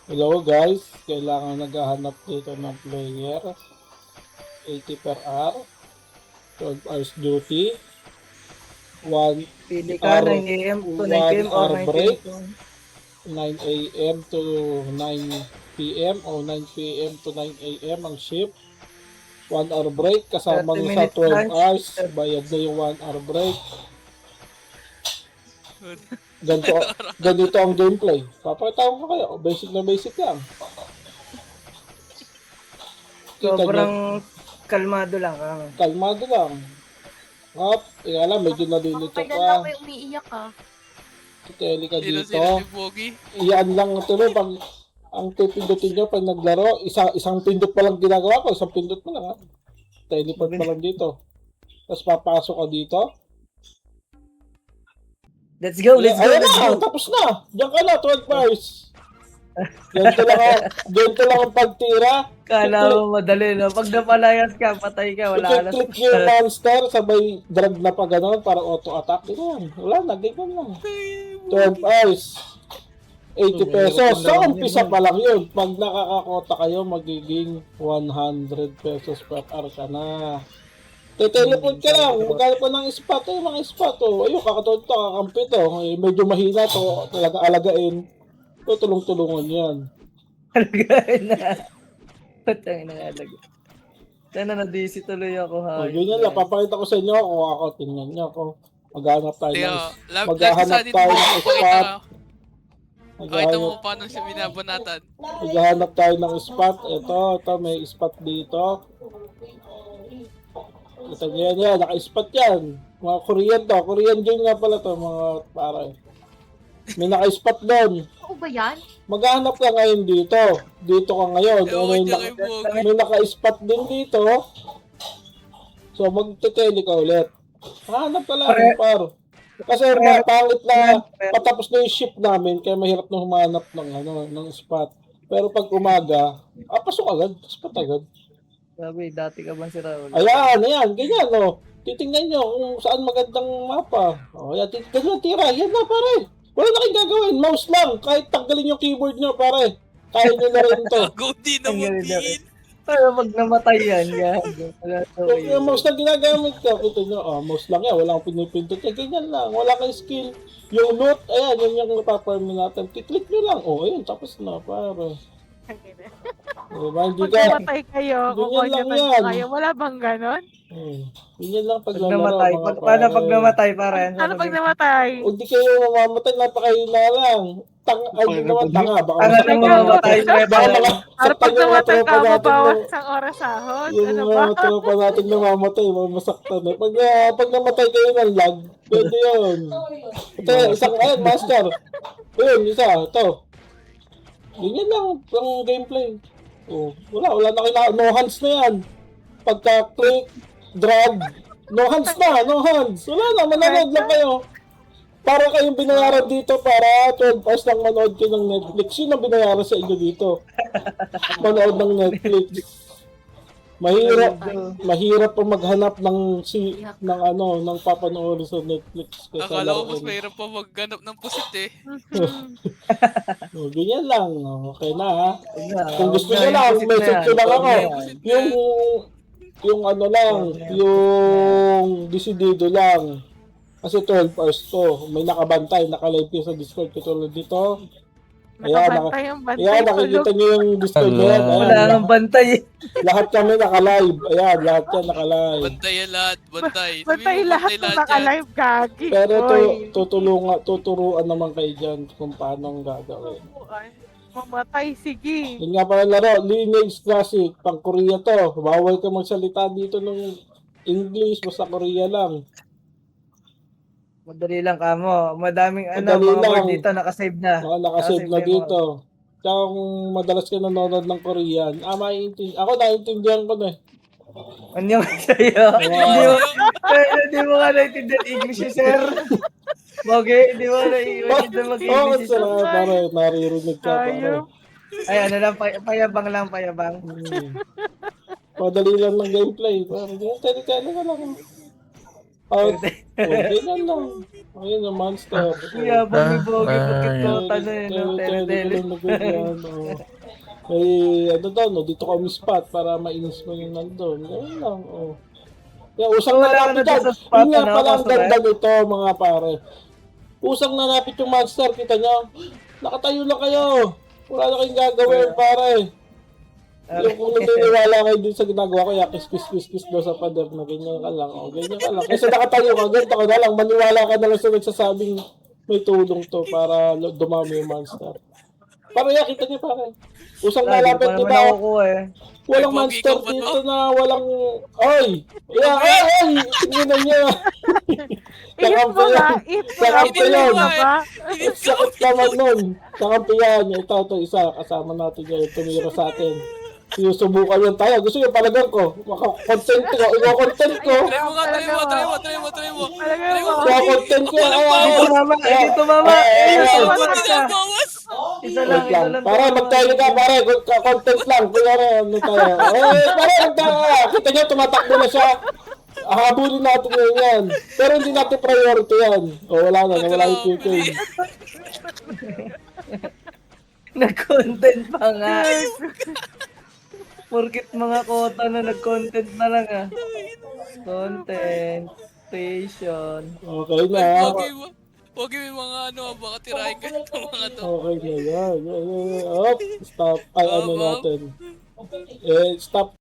Hello guys, kailangan naghahanap dito ng player. 80 per hour, 12 hours duty, 1 Pili ka, hour, 9 a.m. to 9 1 p.m. or hour 9 p.m. break, to... 9 a.m. to 9 p.m. o 9 p.m. to 9 a.m. ang shift. 1 hour break, kasama 30 nyo sa minutes 12 lunch. hours, bayad na yung 1 hour break. Ganito ang gameplay. Papakita ko kayo, basic na basic lang. Kita nyo, Sobrang kalmado lang. kalmado lang. Alam, medyo nalilito Kailan lang pa. may umiiyak ah. Tuteli ka dito. Sino ni Pogi? Iyan lang tuloy pag ang pipindutin nyo pag naglaro, isang pindot pa lang ginagawa ko, isang pindot pa lang ha. Teleport pa lang dito. Tapos papasok ka dito. Let's go, let's go, Ayun let's na, go. tapos na. Diyan ka na, 12 bars. Ganito lang ang pagtira. Kala mo madali, no? Pag napalayas ka, patay ka, wala na. I-click nyo yung monster, sabay drag na pa gano'n para auto-attack. Ganyan. Wala na, ganyan lang. 12 hours. 80 pesos. Sa umpisa pa lang yun. Pag nakakakota kayo, magiging 100 pesos per hour ka na. Teleport ka lang. Magkano pa ng spot. Mga spot. Ayun, kakatawad to, kakampi to. Medyo mahina to. Talaga alagain. Tulong-tulungan yan. Alagay na. Patay na alagay. Sana na-DC tuloy ako, ha? Ganyan lang. Papakita ko sa inyo kung ako. Tingnan nyo ako. Maghanap tayo Teo, ng maghahanap tayo ng spot. Pakita mo paano siya binabanatan. Maghahanap tayo ng spot. Ito, may spot dito. Ito yan, naka-spot yan. Mga Korean to. Korean game nga pala to, mga pare. May naka-spot doon. Oo ba yan? Maghahanap ka ngayon dito. Dito ka ngayon. Ewan niya kay Pogi. May naka-spot din dito. So, magte-tele ka ulit. Hanap ka lang, par. Kasi pangit na patapos na yung shift namin, kaya mahirap na humanap ng spot. Pero pag umaga, pasok agad, spot agad. Sabi, dati ka bang si Raul? Ayan, ganyan, no. Titingnan nyo kung saan magandang mapa. Ayan, ganyan, tira. Yan na, pare. Wala na kayong gagawin. Mouse lang. Kahit tanggalin yung keyboard nyo, pare. Kaya nyo na rin to. Gago di na din. Pero pag namatay yan, Yung mouse na ginagamit ko, kita nyo, mouse lang yan. Wala akong pinipindot. Ganyan lang. Wala kayong skill. Yung loot, ayan, yan yung napaparm natin. Kiklik nyo lang. Ayun, tapos na, pare. Diba, hindi Pag ka. namatay kayo, Ganyan lang kukunyatan yan. kayo. Wala bang ganon? Ganyan lang pag Pag namatay, paano pag namatay, pare? Ano pag namatay? O di kayo mamamatay, napakahina lang. Hindi naman tanga. Baka Ang masaktan mga yung matay, baka mga Para saktan pag yung mga namatay tropa ka, natin. mabawas isang oras sahod? Yung Ano ba? mga tropa natin na mamatay, masaktan. Pag namatay kayo ng lag, pwede yun. Ito, isang, master. Yun, isa, ito. Ganyan lang, ang gameplay. Wala na kailangan. No hands na yan. Pagka-click, drag, no hands na, no hands. Wala na, manonood lang kayo. Para kayong binayaran dito para 12 hours lang manood kayo ng Netflix. Yun ang binayaran sa inyo dito. Manood ng Netflix. Mahirap pa maghanap ng ng papanoorin sa Netflix. Akala ko mas mahirap pa magganap ng pusit eh. Ganyan lang. Okay na ha. Kung gusto nyo lang, message ko lang ako. Yung yung decidido lang. Kasi 12 hours to. May nakabantay, nakalive kayo sa Discord. Katulad dito. Nakabantay ang bantay. Ayan, nakikita nyo yung Discord nyo yan. Wala nang bantay. Lahat kami nakalive. Ayan, lahat yan nakalive. Bantay yan lahat, bantay. Bantay lahat ng naka-live, gagi. Pero Oy. tuturuan naman kayo dyan kung paano ang gagawin. Mamatay, sige. Yun nga pala laro, Lineage Classic, pang Korea to. Bawal ka magsalita dito ng English, basta Korea lang. Madali lang kamo. Madaming Madali mga lang. word dito nakasave na. Nakasave na dito. Kaya kung madalas ka nanonood ng Korean, ako naiintindihan ko na eh. Ano yung sa'yo? Hindi mo nga naintindihan English, sir. Okay, hindi mo naintindihan mag-English. Oo, pare, naririnig ka, pare. Ay, ano lang, payabang lang, payabang. Madali lang ng gameplay. Pare, tele ka lang. Out. Okay na lang. Ayun na, monster. Kuya, bogi-bogi, bakit kota na yun, no? Tele-tele. May ano daw, no? Dito kami spot para mainis mo yung nandun. Ganun lang, oh. Kaya usang Wala ka nalapit na dyan. sa spot, Yun nga ano, pala ang kaso ganda nito, mga pare. Usang nalapit yung monster, kita nyo? Nakatayo lang kayo. Wala na kayong gagawin, pare. Yung kung naniniwala kayo din sa ginagawa ko, yakis-kis-kis daw sa pader na ganyan ka lang. O, ganyan ka lang. Kasi nakatayo ka, ganito ka na lang. Maniwala ka na lang sa nagsasabing may tulong to para dumami yung monster. Para kita niyo pare. Usang nalapit, di ba? Walang Ay, monster pogi ka ba dito na walang... Oy! Yeah, ay! Tingnan niya. Eat mo nga, eat mo nga. Sakampi Pwede yun. na ba? Sakit naman nun. Sakampi yan. Ito, isa. Kasama natin yan. Tumira sa atin. Sinusubukan yan tayo. Gusto yung palagang ko. Maka-content ko. Iko-content ko. Try mo nga, try mo. Talaga mo. Iko-content ko. Dito mama, dito mama. Ginagawas! Isa lang, Wait isa lang. lang. Pare, magtayo ka, pare. Content lang. Kuya, ano tayo. Pare, magtayo. Kita nyo, tumatakbo na siya. Habulin natin ngayon yan. Pero hindi natin priority yan. O, wala na. Nawala yung PK. Nag-content pa nga. Porkit mga kota na nag-content na lang ah. Content. Station. Okay na. Pogi mo yung mga ano, baka tirahin ka ng mga to. Okay na yan. Op, stop. Ay, ano Op. natin. Stop.